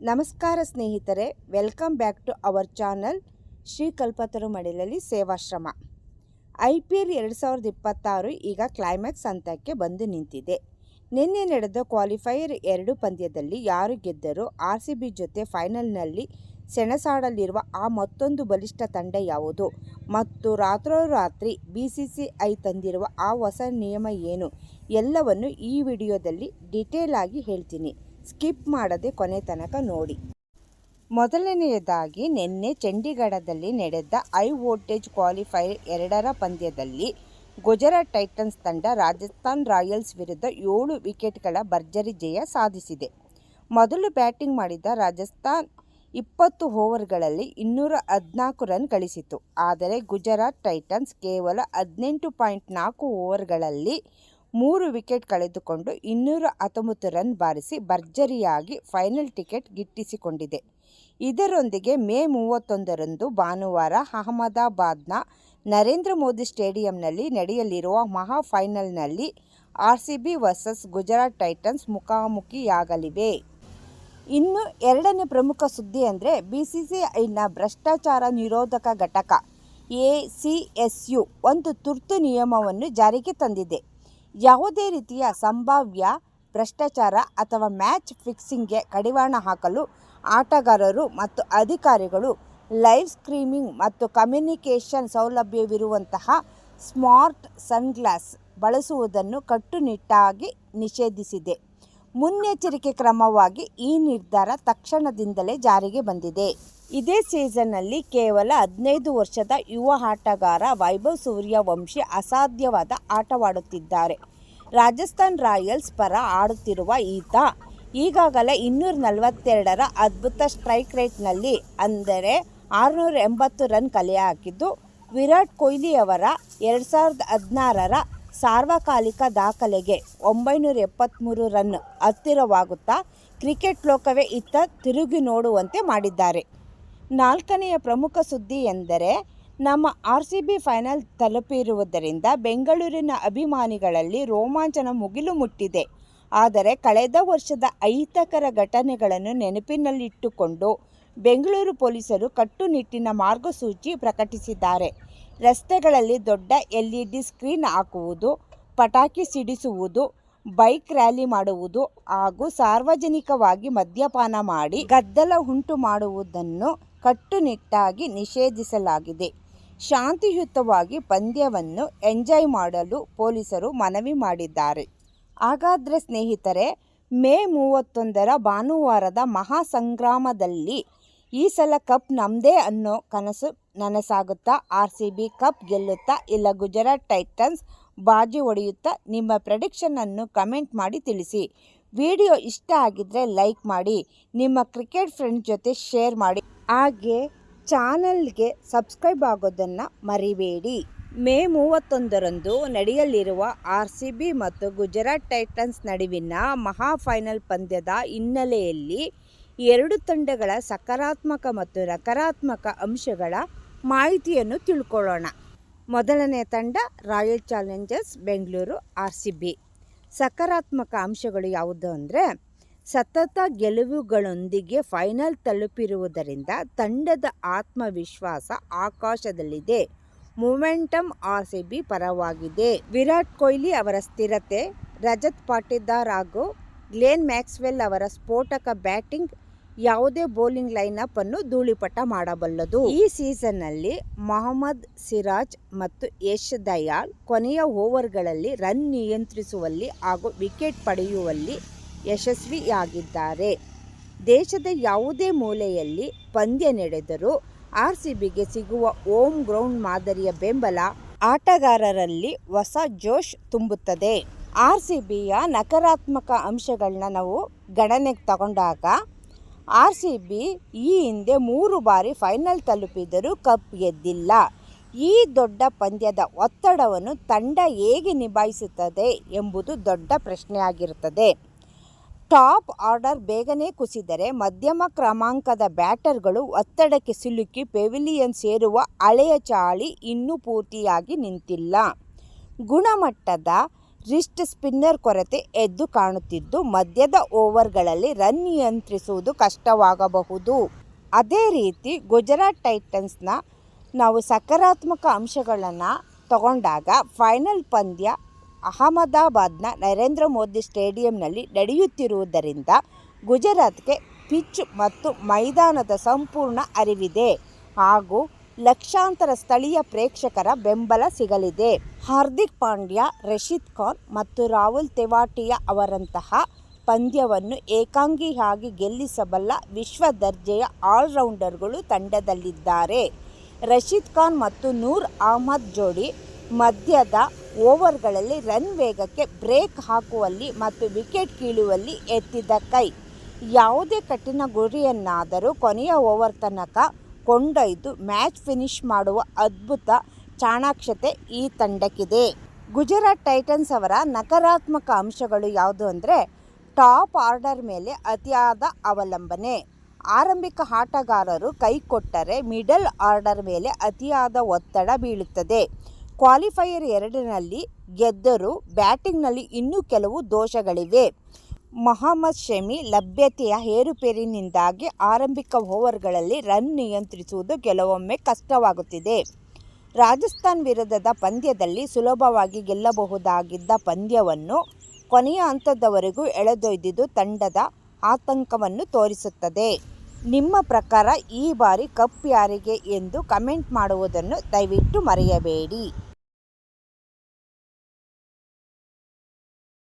ನಮಸ್ಕಾರ ಸ್ನೇಹಿತರೆ, welcome back to our channel Shri Kalpataru ಮಡಿಲಲ್ಲಿ ಸೇವಾಶ್ರಮ. IPL 2026 ಈಗ ಕ್ಲೈಮ್ಯಾಕ್ಸ್ ಹಂತಕ್ಕೆ ಬಂದು ನಿಂತಿದೆ. ನಿನ್ನೆ ನಡೆದ ಕ್ವಾಲಿಫೈಯರ್ 2 ಪಂದ್ಯದಲ್ಲಿ ಯಾರು ಗೆದ್ದರೂ RCB ಜೊತೆ ಫೈನಲ್ನಲ್ಲಿ ಸೆಣಸಾಡಲಿರುವ ಆ ಮತ್ತೊಂದು ಬಲಿಷ್ಠ ತಂಡ ಯಾವುದು ಮತ್ತು ರಾತ್ರೋರಾತ್ರಿ BCCI ತಂದಿರುವ ಆ ಹೊಸ ನಿಯಮ ಏನು ಎಲ್ಲವನ್ನು ಈ ವಿಡಿಯೋದಲ್ಲಿ ಡೀಟೇಲ್ ಆಗಿ ಹೇಳ್ತೀನಿ. ಸ್ಕಿಪ್ ಮಾಡದೆ ಕೊನೆ ತನಕ ನೋಡಿ. ಮೊದಲನೆಯದಾಗಿ ನಿನ್ನೆ ಚಂಡೀಗಢದಲ್ಲಿ ನಡೆದ ಹೈ ವೋಲ್ಟೇಜ್ ಕ್ವಾಲಿಫೈಯರ್ 2ರ ಪಂದ್ಯದಲ್ಲಿ ಗುಜರಾತ್ ಟೈಟನ್ಸ್ ತಂಡ ರಾಜಸ್ಥಾನ್ ರಾಯಲ್ಸ್ ವಿರುದ್ಧ 7 ವಿಕೆಟ್ಗಳ ಭರ್ಜರಿ ಜಯ ಸಾಧಿಸಿದೆ. ಮೊದಲು ಬ್ಯಾಟಿಂಗ್ ಮಾಡಿದ ರಾಜಸ್ಥಾನ್ 20 ಓವರ್ಗಳಲ್ಲಿ 214 ರನ್ ಗಳಿಸಿತು. ಆದರೆ ಗುಜರಾತ್ ಟೈಟನ್ಸ್ ಕೇವಲ 18.4 ಓವರ್ಗಳಲ್ಲಿ 3 ವಿಕೆಟ್ ಕಳೆದುಕೊಂಡು 219 ರನ್ ಬಾರಿಸಿ ಭರ್ಜರಿಯಾಗಿ ಫೈನಲ್ ಟಿಕೆಟ್ ಗಿಟ್ಟಿಸಿಕೊಂಡಿದೆ. ಇದರೊಂದಿಗೆ ಮೇ 31ರಂದು ಭಾನುವಾರ ಅಹಮದಾಬಾದ್ನ ನರೇಂದ್ರ ಮೋದಿ ಸ್ಟೇಡಿಯಂನಲ್ಲಿ ನಡೆಯಲಿರುವ ಮಹಾ ಫೈನಲ್ನಲ್ಲಿ RCB ವರ್ಸಸ್ ಗುಜರಾತ್ ಟೈಟನ್ಸ್ ಮುಖಾಮುಖಿಯಾಗಲಿವೆ. ಇನ್ನು ಎರಡನೇ ಪ್ರಮುಖ ಸುದ್ದಿ ಅಂದರೆ BCCIನ ಭ್ರಷ್ಟಾಚಾರ ನಿರೋಧಕ ಘಟಕ ACSU ಒಂದು ತುರ್ತು ನಿಯಮವನ್ನು ಜಾರಿಗೆ ತಂದಿದೆ. ಯಾವುದೇ ರೀತಿಯ ಸಂಭಾವ್ಯ ಭ್ರಷ್ಟಾಚಾರ ಅಥವಾ ಮ್ಯಾಚ್ ಫಿಕ್ಸಿಂಗ್ಗೆ ಕಡಿವಾಣ ಹಾಕಲು ಆಟಗಾರರು ಮತ್ತು ಅಧಿಕಾರಿಗಳು ಲೈವ್ ಸ್ಟ್ರೀಮಿಂಗ್ ಮತ್ತು ಕಮ್ಯುನಿಕೇಷನ್ ಸೌಲಭ್ಯವಿರುವಂತಹ ಸ್ಮಾರ್ಟ್ ಸನ್ಗ್ಲಾಸ್ ಬಳಸುವುದನ್ನು ಕಟ್ಟುನಿಟ್ಟಾಗಿ ನಿಷೇಧಿಸಿದೆ. ಮುನ್ನೆಚ್ಚರಿಕೆ ಕ್ರಮವಾಗಿ ಈ ನಿರ್ಧಾರ ತಕ್ಷಣದಿಂದಲೇ ಜಾರಿಗೆ ಬಂದಿದೆ. ಇದೇ ಸೀಸನ್ನಲ್ಲಿ ಕೇವಲ 15 ವರ್ಷದ ಯುವ ಆಟಗಾರ ವೈಭವ್ ಸೂರ್ಯವಂಶಿ ಅಸಾಧ್ಯವಾದ ಆಟವಾಡುತ್ತಿದ್ದಾರೆ. ರಾಜಸ್ಥಾನ್ ರಾಯಲ್ಸ್ ಪರ ಆಡುತ್ತಿರುವ ಈತ ಈಗಾಗಲೇ 242ರ ಅದ್ಭುತ ಸ್ಟ್ರೈಕ್ ರೇಟ್ನಲ್ಲಿ ಅಂದರೆ 680 ರನ್ ಕಲೆ ಹಾಕಿದ್ದು ವಿರಾಟ್ ಕೊಹ್ಲಿಯವರ 2016ರ ಸಾರ್ವಕಾಲಿಕ ದಾಖಲೆಗೆ 973 ರನ್ ಹತ್ತಿರವಾಗುತ್ತಾ ಕ್ರಿಕೆಟ್ ಲೋಕವೇ ಇತ್ತ ತಿರುಗಿ ನೋಡುವಂತೆ ಮಾಡಿದ್ದಾರೆ. ನಾಲ್ಕನೆಯ ಪ್ರಮುಖ ಸುದ್ದಿ ಎಂದರೆ ನಮ್ಮ RCB ಫೈನಲ್ ತಲುಪಿರುವುದರಿಂದ ಬೆಂಗಳೂರಿನ ಅಭಿಮಾನಿಗಳಲ್ಲಿ ರೋಮಾಂಚನ ಮುಗಿಲು ಮುಟ್ಟಿದೆ. ಆದರೆ ಕಳೆದ ವರ್ಷದ ಅಹಿತಕರ ಘಟನೆಗಳನ್ನು ನೆನಪಿನಲ್ಲಿಟ್ಟುಕೊಂಡು ಬೆಂಗಳೂರು ಪೊಲೀಸರು ಕಟ್ಟುನಿಟ್ಟಿನ ಮಾರ್ಗಸೂಚಿ ಪ್ರಕಟಿಸಿದ್ದಾರೆ. ರಸ್ತೆಗಳಲ್ಲಿ ದೊಡ್ಡ LED ಸ್ಕ್ರೀನ್ ಹಾಕುವುದು, ಪಟಾಕಿ ಸಿಡಿಸುವುದು, ಬೈಕ್ ರ್ಯಾಲಿ ಮಾಡುವುದು ಹಾಗೂ ಸಾರ್ವಜನಿಕವಾಗಿ ಮದ್ಯಪಾನ ಮಾಡಿ ಗದ್ದಲ ಉಂಟು ಮಾಡುವುದನ್ನು ಕಟ್ಟುನಿಟ್ಟಾಗಿ ನಿಷೇಧಿಸಲಾಗಿದೆ. ಶಾಂತಿಯುತವಾಗಿ ಪಂದ್ಯವನ್ನು ಎಂಜಾಯ್ ಮಾಡಲು ಪೊಲೀಸರು ಮನವಿ ಮಾಡಿದ್ದಾರೆ. ಹಾಗಾದರೆ ಸ್ನೇಹಿತರೆ, ಮೇ 31ರ ಭಾನುವಾರದ ಮಹಾಸಂಗ್ರಾಮದಲ್ಲಿ ಈ ಸಲ ಕಪ್ ನಮ್ಮದೇ ಅನ್ನೋ ಕನಸು ನನಸಾಗುತ್ತಾ? RCB ಕಪ್ ಗೆಲ್ಲುತ್ತಾ ಇಲ್ಲ ಗುಜರಾತ್ ಟೈಟನ್ಸ್ ಬಾಜಿ ಹೊಡೆಯುತ್ತಾ? ನಿಮ್ಮ ಪ್ರೆಡಿಕ್ಷನನ್ನು ಕಮೆಂಟ್ ಮಾಡಿ ತಿಳಿಸಿ. ವಿಡಿಯೋ ಇಷ್ಟ ಆಗಿದ್ದರೆ ಲೈಕ್ ಮಾಡಿ, ನಿಮ್ಮ ಕ್ರಿಕೆಟ್ ಫ್ರೆಂಡ್ಸ್ ಜೊತೆ ಶೇರ್ ಮಾಡಿ, ಹಾಗೆ ಚಾನಲ್ಗೆ ಸಬ್ಸ್ಕ್ರೈಬ್ ಆಗೋದನ್ನು ಮರಿಬೇಡಿ. ಮೇ 31ರಂದು ನಡೆಯಲಿರುವ RCB ಮತ್ತು ಗುಜರಾತ್ ಟೈಟನ್ಸ್ ನಡುವಿನ ಮಹಾ ಫೈನಲ್ ಪಂದ್ಯದ ಹಿನ್ನೆಲೆಯಲ್ಲಿ ಎರಡು ತಂಡಗಳ ಸಕಾರಾತ್ಮಕ ಮತ್ತು ನಕಾರಾತ್ಮಕ ಅಂಶಗಳ ಮಾಹಿತಿಯನ್ನು ತಿಳ್ಕೊಳ್ಳೋಣ. ಮೊದಲನೇ ತಂಡ ರಾಯಲ್ ಚಾಲೆಂಜರ್ಸ್ ಬೆಂಗಳೂರು RCB. ಸಕಾರಾತ್ಮಕ ಅಂಶಗಳು ಯಾವುದು ಅಂದರೆ ಸತತ ಗೆಲುವುಗಳೊಂದಿಗೆ ಫೈನಲ್ ತಲುಪಿರುವುದರಿಂದ ತಂಡದ ಆತ್ಮವಿಶ್ವಾಸ ಆಕಾಶದಲ್ಲಿದೆ. ಮೊಮೆಂಟಮ್ RCB ಪರವಾಗಿದೆ. ವಿರಾಟ್ ಕೊಹ್ಲಿ ಅವರ ಸ್ಥಿರತೆ, ರಜತ್ ಪಾಟಿದಾರ್ ಹಾಗೂ ಗ್ಲೆನ್ ಮ್ಯಾಕ್ಸ್ವೆಲ್ ಅವರ ಸ್ಫೋಟಕ ಬ್ಯಾಟಿಂಗ್ ಯಾವುದೇ ಬೌಲಿಂಗ್ ಲೈನಪ್ ಅನ್ನು ಧೂಳಿಪಟ ಮಾಡಬಲ್ಲದು. ಈ ಸೀಸನ್ನಲ್ಲಿ ಮೊಹಮ್ಮದ್ ಸಿರಾಜ್ ಮತ್ತು ಯಶ್ ದಯಾಲ್ ಕೊನೆಯ ಓವರ್ಗಳಲ್ಲಿ ರನ್ ನಿಯಂತ್ರಿಸುವಲ್ಲಿ ಹಾಗೂ ವಿಕೆಟ್ ಪಡೆಯುವಲ್ಲಿ ಯಶಸ್ವಿಯಾಗಿದ್ದಾರೆ. ದೇಶದ ಯಾವುದೇ ಮೂಲೆಯಲ್ಲಿ ಪಂದ್ಯ ನಡೆದರೂ RCBಗೆ ಸಿಗುವ ಹೋಮ್ ಗ್ರೌಂಡ್ ಮಾದರಿಯ ಬೆಂಬಲ ಆಟಗಾರರಲ್ಲಿ ಹೊಸ ಜೋಶ್ ತುಂಬುತ್ತದೆ. RCBಯ ನಕಾರಾತ್ಮಕ ಅಂಶಗಳನ್ನ ನಾವು ಗಣನೆಗೆ ತಗೊಂಡಾಗ RCB ಈ ಹಿಂದೆ 3 ಬಾರಿ ಫೈನಲ್ ತಲುಪಿದರೂ ಕಪ್ ಗೆದ್ದಿಲ್ಲ. ಈ ದೊಡ್ಡ ಪಂದ್ಯದ ಒತ್ತಡವನ್ನು ತಂಡ ಹೇಗೆ ನಿಭಾಯಿಸುತ್ತದೆ ಎಂಬುದು ದೊಡ್ಡ ಪ್ರಶ್ನೆಯಾಗಿರುತ್ತದೆ. ಟಾಪ್ ಆರ್ಡರ್ ಬೇಗನೆ ಕುಸಿದರೆ ಮಧ್ಯಮ ಕ್ರಮಾಂಕದ ಬ್ಯಾಟರ್ಗಳು ಒತ್ತಡಕ್ಕೆ ಸಿಲುಕಿ ಪೆವಿಲಿಯನ್ ಸೇರುವ ಹಳೆಯ ಚಾಳಿ ಇನ್ನೂ ಪೂರ್ತಿಯಾಗಿ ನಿಂತಿಲ್ಲ. ಗುಣಮಟ್ಟದ ರಿಸ್ಟ್ ಸ್ಪಿನ್ನರ್ ಕೊರತೆ ಎದ್ದು ಕಾಣುತ್ತಿದ್ದು ಮಧ್ಯದ ಓವರ್ಗಳಲ್ಲಿ ರನ್ ನಿಯಂತ್ರಿಸುವುದು ಕಷ್ಟವಾಗಬಹುದು. ಅದೇ ರೀತಿ ಗುಜರಾತ್ ಟೈಟನ್ಸ್ನ ನಾವು ಸಕಾರಾತ್ಮಕ ಅಂಶಗಳನ್ನು ತಗೊಂಡಾಗ ಫೈನಲ್ ಪಂದ್ಯ ಅಹಮದಾಬಾದ್ನ ನರೇಂದ್ರ ಮೋದಿ ಸ್ಟೇಡಿಯಂನಲ್ಲಿ ನಡೆಯುತ್ತಿರುವುದರಿಂದ ಗುಜರಾತ್ಗೆ ಪಿಚ್ ಮತ್ತು ಮೈದಾನದ ಸಂಪೂರ್ಣ ಅರಿವಿದೆ ಹಾಗೂ ಲಕ್ಷಾಂತರ ಸ್ಥಳೀಯ ಪ್ರೇಕ್ಷಕರ ಬೆಂಬಲ ಸಿಗಲಿದೆ. ಹಾರ್ದಿಕ್ ಪಾಂಡ್ಯ, ರಶೀದ್ ಖಾನ್ ಮತ್ತು ರಾಹುಲ್ ತೆವಾಟಿಯಾ ಅವರಂತಹ ಪಂದ್ಯವನ್ನು ಏಕಾಂಗಿಯಾಗಿ ಗೆಲ್ಲಿಸಬಲ್ಲ ವಿಶ್ವ ದರ್ಜೆಯ ಆಲ್ರೌಂಡರ್ಗಳು ತಂಡದಲ್ಲಿದ್ದಾರೆ. ರಶೀದ್ ಖಾನ್ ಮತ್ತು ನೂರ್ ಅಹ್ಮದ್ ಜೋಡಿ ಮಧ್ಯದ ಓವರ್ಗಳಲ್ಲಿ ರನ್ ವೇಗಕ್ಕೆ ಬ್ರೇಕ್ ಹಾಕುವಲ್ಲಿ ಮತ್ತು ವಿಕೆಟ್ ಕೀಳುವಲ್ಲಿ ಎತ್ತಿದ ಕೈ. ಯಾವುದೇ ಕಠಿಣ ಗುರಿಯನ್ನಾದರೂ ಕೊನೆಯ ಓವರ್ ತನಕ ಕೊಂಡೊಯ್ದು ಮ್ಯಾಚ್ ಫಿನಿಶ್ ಮಾಡುವ ಅದ್ಭುತ ಚಾಣಾಕ್ಷತೆ ಈ ತಂಡಕ್ಕಿದೆ. ಗುಜರಾತ್ ಟೈಟನ್ಸ್ ಅವರ ನಕಾರಾತ್ಮಕ ಅಂಶಗಳು ಯಾವುದು ಅಂದರೆ ಟಾಪ್ ಆರ್ಡರ್ ಮೇಲೆ ಅತಿಯಾದ ಅವಲಂಬನೆ. ಆರಂಭಿಕ ಆಟಗಾರರು ಕೈಕೊಟ್ಟರೆ ಮಿಡಲ್ ಆರ್ಡರ್ ಮೇಲೆ ಅತಿಯಾದ ಒತ್ತಡ ಬೀಳುತ್ತದೆ. ಕ್ವಾಲಿಫೈಯರ್ 2ನಲ್ಲಿ ಗೆದ್ದರೂ ಬ್ಯಾಟಿಂಗ್ನಲ್ಲಿ ಇನ್ನೂ ಕೆಲವು ದೋಷಗಳಿವೆ. ಮೊಹಮ್ಮದ್ ಶಮಿ ಲಭ್ಯತೆಯ ಏರುಪೇರಿನಿಂದಾಗಿ ಆರಂಭಿಕ ಓವರ್ಗಳಲ್ಲಿ ರನ್ ನಿಯಂತ್ರಿಸುವುದು ಕೆಲವೊಮ್ಮೆ ಕಷ್ಟವಾಗುತ್ತಿದೆ. ರಾಜಸ್ಥಾನ್ ವಿರುದ್ಧದ ಪಂದ್ಯದಲ್ಲಿ ಸುಲಭವಾಗಿ ಗೆಲ್ಲಬಹುದಾಗಿದ್ದ ಪಂದ್ಯವನ್ನು ಕೊನೆಯ ಹಂತದವರೆಗೂ ಎಳೆದೊಯ್ದಿದ್ದು ತಂಡದ ಆತಂಕವನ್ನು ತೋರಿಸುತ್ತದೆ. ನಿಮ್ಮ ಪ್ರಕಾರ ಈ ಬಾರಿ ಕಪ್ ಯಾರಿಗೆ ಎಂದು ಕಮೆಂಟ್ ಮಾಡುವುದನ್ನು ದಯವಿಟ್ಟು ಮರೆಯಬೇಡಿ.